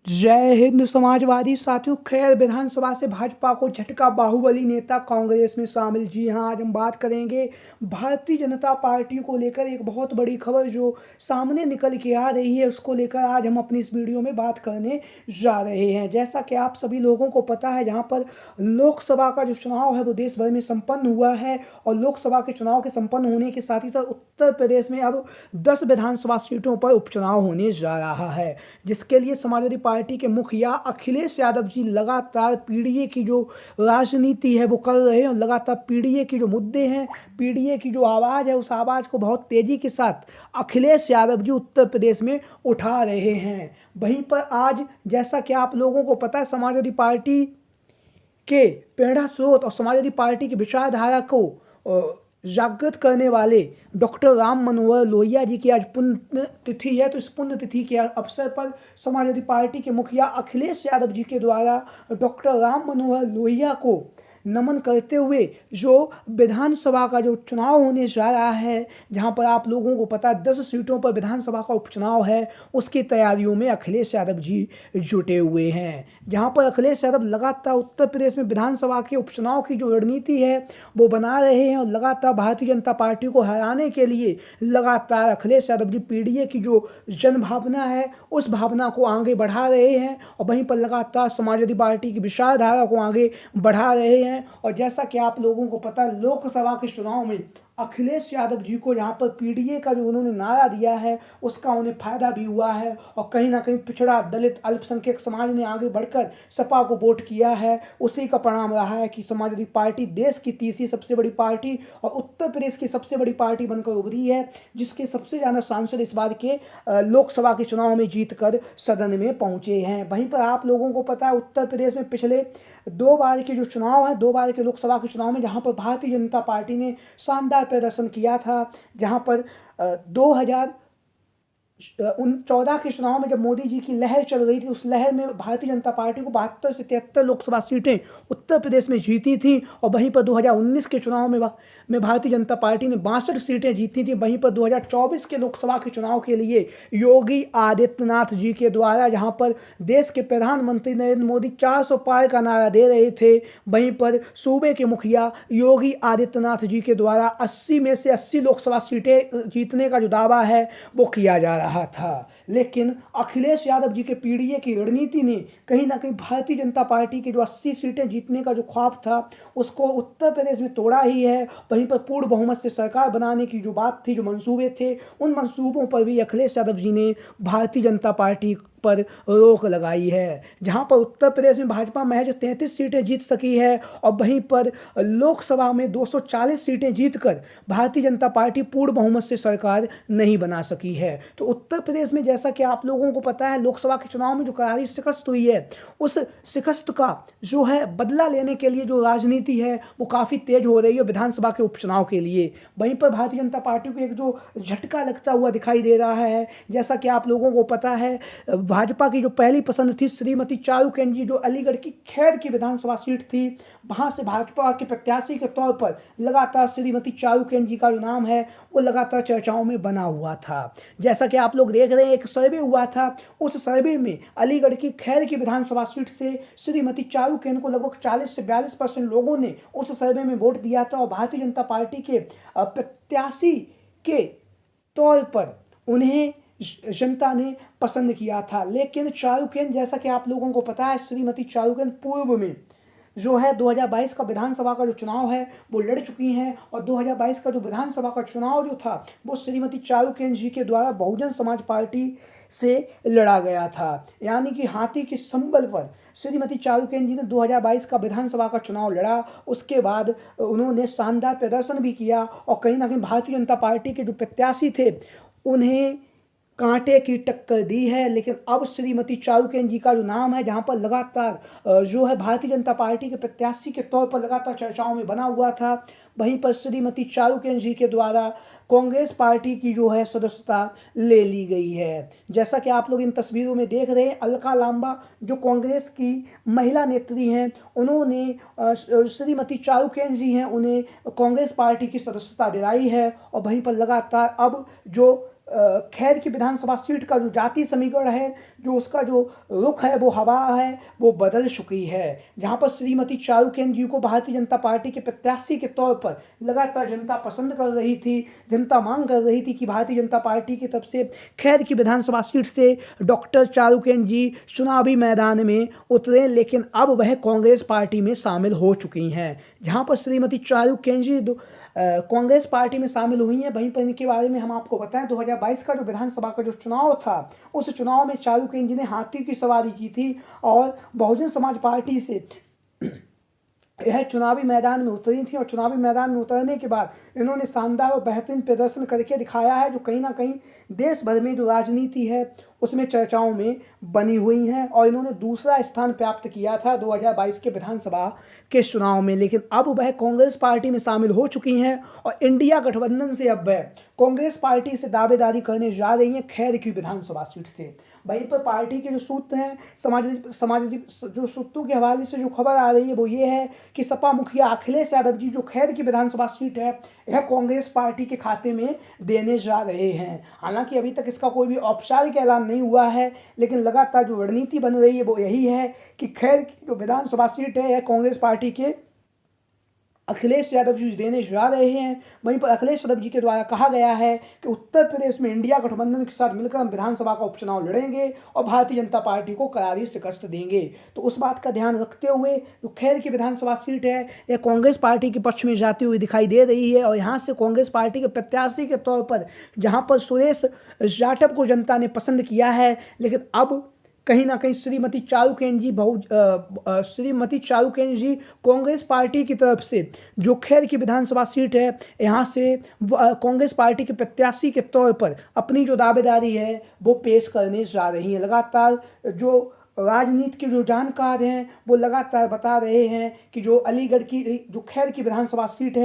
जय हिंद समाजवादी साथियों। खैर विधानसभा से भाजपा को झटका, बाहुबली नेता कांग्रेस में शामिल। जी हां, आज हम बात करेंगे भारतीय जनता पार्टी को लेकर एक बहुत बड़ी खबर जो सामने निकल के आ रही है, उसको लेकर आज हम अपनी इस वीडियो में बात करने जा रहे हैं। जैसा कि आप सभी लोगों को पता है, जहां पर लोकसभा का जो चुनाव है वो देश भर में संपन्न हुआ है और लोकसभा के चुनाव के संपन्न होने के साथ ही साथ उत्तर प्रदेश में अब 10 विधानसभा सीटों पर उपचुनाव होने जा रहा है, जिसके लिए समाजवादी पार्टी के मुखिया अखिलेश यादव जी लगातार पीडीए की जो राजनीति है वो कर रहे हैं और लगातार पीडीए के जो मुद्दे हैं, पीडीए की जो आवाज़ है, उस आवाज़ को बहुत तेज़ी के साथ अखिलेश यादव जी उत्तर प्रदेश में उठा रहे हैं। वहीं पर आज जैसा कि आप लोगों को पता है, समाजवादी पार्टी के प्रेरणा स्रोत और समाजवादी पार्टी की विचारधारा को जागृत करने वाले डॉक्टर राम मनोहर लोहिया जी की आज पुण्यतिथि है। तो इस पुण्यतिथि के अवसर पर समाजवादी पार्टी के मुखिया अखिलेश यादव जी के द्वारा डॉक्टर राम मनोहर लोहिया को नमन करते हुए जो विधानसभा का जो चुनाव होने जा रहा है, जहां पर आप लोगों को पता है 10 सीटों पर विधानसभा का उपचुनाव है, उसकी तैयारियों में अखिलेश यादव जी जुटे हुए हैं। जहां पर अखिलेश यादव लगातार उत्तर प्रदेश में विधानसभा के उपचुनाव की जो रणनीति है वो बना रहे हैं और लगातार भारतीय जनता पार्टी को हराने के लिए लगातार अखिलेश यादव जी पीडीए की जो जन भावना है उस भावना को आगे बढ़ा रहे हैं और वहीं पर लगातार समाजवादी पार्टी की विचारधारा को आगे बढ़ा रहे हैं। और जैसा कि आप लोगों को पता है, लोकसभा के चुनाव में अखिलेश यादव जी को यहाँ पर पीडीए का जो उन्होंने नारा दिया है उसका उन्हें फायदा भी हुआ है और कहीं ना कहीं पिछड़ा दलित अल्पसंख्यक समाज ने आगे बढ़कर सपा को वोट किया है। उसी का परिणाम रहा है कि समाजवादी पार्टी देश की तीसरी सबसे बड़ी पार्टी और उत्तर प्रदेश की सबसे बड़ी पार्टी बनकर उभरी है, जिसके सबसे ज़्यादा सांसद इस बार के लोकसभा के चुनाव में जीतकर सदन में पहुंचे हैं। वहीं पर आप लोगों को पता है, उत्तर प्रदेश में पिछले 2 बार के जो चुनाव है, 2 बार के लोकसभा के चुनाव में जहां पर भारतीय जनता पार्टी ने शानदार प्रदर्शन किया था, जहां पर 2014 के चुनाव में जब मोदी जी की लहर चल रही थी, उस लहर में भारतीय जनता पार्टी को 72 से 73 लोकसभा सीटें उत्तर प्रदेश में जीती थी और वहीं पर 2019 के चुनाव में भारतीय जनता पार्टी ने 62 सीटें जीती थी। वहीं पर 2024 के लोकसभा के चुनाव के लिए योगी आदित्यनाथ जी के द्वारा, जहां पर देश के प्रधानमंत्री नरेंद्र मोदी 400 पार का नारा दे रहे थे, वहीं पर सूबे के मुखिया योगी आदित्यनाथ जी के द्वारा 80 में से 80 लोकसभा सीटें जीतने का जो दावा है वो किया जा रहा था। लेकिन अखिलेश यादव जी के पीडीए की रणनीति ने कहीं ना कहीं भारतीय जनता पार्टी के जो 80 सीटें जीतने का जो ख्वाब था उसको उत्तर प्रदेश में तोड़ा ही है। वहीं पर पूर्ण बहुमत से सरकार बनाने की जो बात थी, जो मंसूबे थे, उन मंसूबों पर भी अखिलेश यादव जी ने भारतीय जनता पार्टी पर रोक लगाई है। जहां पर उत्तर प्रदेश में भाजपा महज 33 सीटें जीत सकी है और वहीं पर लोकसभा में 240 सीटें जीतकर भारतीय जनता पार्टी पूर्ण बहुमत से सरकार नहीं बना सकी है। तो उत्तर प्रदेश में जैसा कि आप लोगों को पता है, लोकसभा के चुनाव में जो करारी शिकस्त हुई है, उस शिकस्त का जो है बदला लेने के लिए जो राजनीति है वो काफ़ी तेज हो रही है विधानसभा के उपचुनाव के लिए। वहीं पर भारतीय जनता पार्टी को एक जो झटका लगता हुआ दिखाई दे रहा है, जैसा कि आप लोगों को पता है, भाजपा की जो पहली पसंद थी श्रीमती चारुकेन जी, जो अलीगढ़ की खैर की विधानसभा सीट थी, वहां से भाजपा के प्रत्याशी के तौर पर लगातार श्रीमती चारुकेन जी का जो नाम है वो लगातार चर्चाओं में बना हुआ था। जैसा कि आप लोग देख रहे हैं, एक सर्वे हुआ था, उस सर्वे में अलीगढ़ की खैर की विधानसभा सीट से श्रीमती चारुकेन को लगभग 40 से 42% लोगों ने उस सर्वे में वोट दिया था और भारतीय जनता पार्टी के प्रत्याशी के तौर पर उन्हें जनता ने पसंद किया था। लेकिन चारुकेन, जैसा कि आप लोगों को पता है, श्रीमती चारुकेन पूर्व में जो है 2022 का विधानसभा का जो चुनाव है वो लड़ चुकी हैं और 2022 का जो विधानसभा का चुनाव जो था वो श्रीमती चारुकेन जी के द्वारा बहुजन समाज पार्टी से लड़ा गया था। यानी कि हाथी के संबल पर श्रीमती चारुकेन जी ने 2022 का विधानसभा का चुनाव लड़ा। उसके बाद उन्होंने शानदार प्रदर्शन भी किया और कहीं ना कहीं भारतीय जनता पार्टी के जो प्रत्याशी थे उन्हें कांटे की टक्कर दी है। लेकिन अब श्रीमती चारुकेन जी का जो नाम है, जहां पर लगातार जो है भारतीय जनता पार्टी के प्रत्याशी के तौर पर लगातार चर्चाओं में बना हुआ था, वहीं पर श्रीमती चारुकेन जी के द्वारा कांग्रेस पार्टी की जो है सदस्यता ले ली गई है। जैसा कि आप लोग इन तस्वीरों में देख रहे हैं, अलका लांबा जो कांग्रेस की महिला नेत्री हैं, उन्होंने श्रीमती चारुकेन जी हैं उन्हें कांग्रेस पार्टी की सदस्यता दिलाई है और वहीं पर लगातार अब जो खैर की विधानसभा सीट का जो जाति समीकरण है, जो उसका जो रुख है, वो हवा है, वो बदल चुकी है। जहां पर श्रीमती चारुकेन जी को भारतीय जनता पार्टी के प्रत्याशी के तौर पर लगातार जनता पसंद कर रही थी, जनता मांग कर रही थी कि भारतीय जनता पार्टी की तरफ से खैर की विधानसभा सीट से डॉक्टर चारुकेन जी चुनावी मैदान में उतरे, लेकिन अब वह कांग्रेस पार्टी में शामिल हो चुकी हैं। जहां पर श्रीमती चारुकेन जी कांग्रेस पार्टी में शामिल हुई हैं, वहीं पर इनके बारे में हम आपको बताएं, 2022 का जो विधानसभा का जो चुनाव था, उस चुनाव में चारुकेन जी ने हाथी की सवारी की थी और बहुजन समाज पार्टी से यह चुनावी मैदान में उतरी थी। और चुनावी मैदान में उतरने के बाद इन्होंने शानदार और बेहतरीन प्रदर्शन करके दिखाया है, जो कहीं ना कहीं देश भर में जो राजनीति है उसमें चर्चाओं में बनी हुई हैं। और इन्होंने दूसरा स्थान प्राप्त किया था 2022 के विधानसभा के चुनाव में, लेकिन अब वह कांग्रेस पार्टी में शामिल हो चुकी हैं और इंडिया गठबंधन से अब वह कांग्रेस पार्टी से दावेदारी करने जा रही हैं खैर की विधानसभा सीट से। वहीं पर पार्टी के जो सूत्र हैं, समाज जो सूत्रों के हवाले से जो खबर आ रही है वो ये है कि सपा मुखिया अखिलेश यादव जी जो खैर की विधानसभा सीट है यह कांग्रेस पार्टी के खाते में देने जा रहे हैं। हालांकि अभी तक इसका कोई भी औपचारिक ऐलान नहीं हुआ है, लेकिन लगातार जो रणनीति बन रही है वो यही है कि खैर की जो विधानसभा सीट है यह कांग्रेस पार्टी के अखिलेश यादव जी देने जा रहे हैं। वहीं पर अखिलेश यादव जी के द्वारा कहा गया है कि उत्तर प्रदेश में इंडिया गठबंधन के साथ मिलकर हम विधानसभा का उपचुनाव लड़ेंगे और भारतीय जनता पार्टी को करारी शिकस्त देंगे। तो उस बात का ध्यान रखते हुए जो खैर की विधानसभा सीट है यह कांग्रेस पार्टी के पक्ष में जाती हुई दिखाई दे रही है। और यहाँ से कांग्रेस पार्टी के प्रत्याशी के तौर पर जहाँ पर सुरेश जाटव को जनता ने पसंद किया है, लेकिन अब कहीं ना कहीं श्रीमती चारुकेन जी कांग्रेस पार्टी की तरफ से जो खैर की विधानसभा सीट है यहाँ से कांग्रेस पार्टी के प्रत्याशी के तौर पर अपनी जो दावेदारी है वो पेश करने जा रही हैं। लगातार जो राजनीति के जो जानकार हैं वो लगातार बता रहे हैं कि जो अलीगढ़ की जो खैर की विधानसभा सीट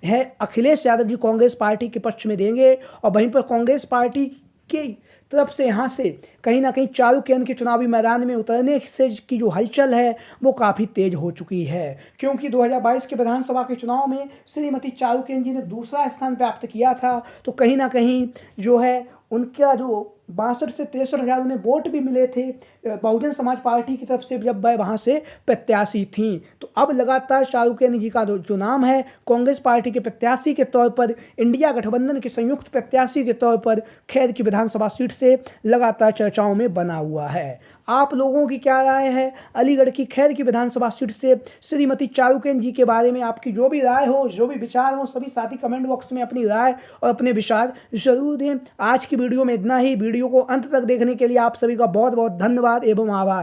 है अखिलेश यादव जी कांग्रेस पार्टी के पक्ष में देंगे। और वहीं पर कांग्रेस पार्टी की तरफ से यहाँ से कहीं ना कहीं चारुकेन के चुनावी मैदान में उतरने से की जो हलचल है वो काफ़ी तेज हो चुकी है, क्योंकि 2022 के विधानसभा के चुनाव में श्रीमती चारुकेन जी ने दूसरा स्थान प्राप्त किया था। तो कहीं ना कहीं जो है उनका जो 62 से 63 हज़ार उन्हें वोट भी मिले थे बहुजन समाज पार्टी की तरफ से जब वह वहाँ से प्रत्याशी थीं। तो अब लगातार चारुकेन जी का जो नाम है कांग्रेस पार्टी के प्रत्याशी के तौर पर, इंडिया गठबंधन के संयुक्त प्रत्याशी के तौर पर खैर की विधानसभा सीट से लगातार चर्चाओं में बना हुआ है। आप लोगों की क्या राय है अलीगढ़ की खैर की विधानसभा सीट से श्रीमती चारुकेन जी के बारे में? आपकी जो भी राय हो, जो भी विचार हो, सभी साथी कमेंट बॉक्स में अपनी राय और अपने विचार जरूर दें। आज की वीडियो में इतना ही। वीडियो को अंत तक देखने के लिए आप सभी का बहुत बहुत धन्यवाद एवं आभार।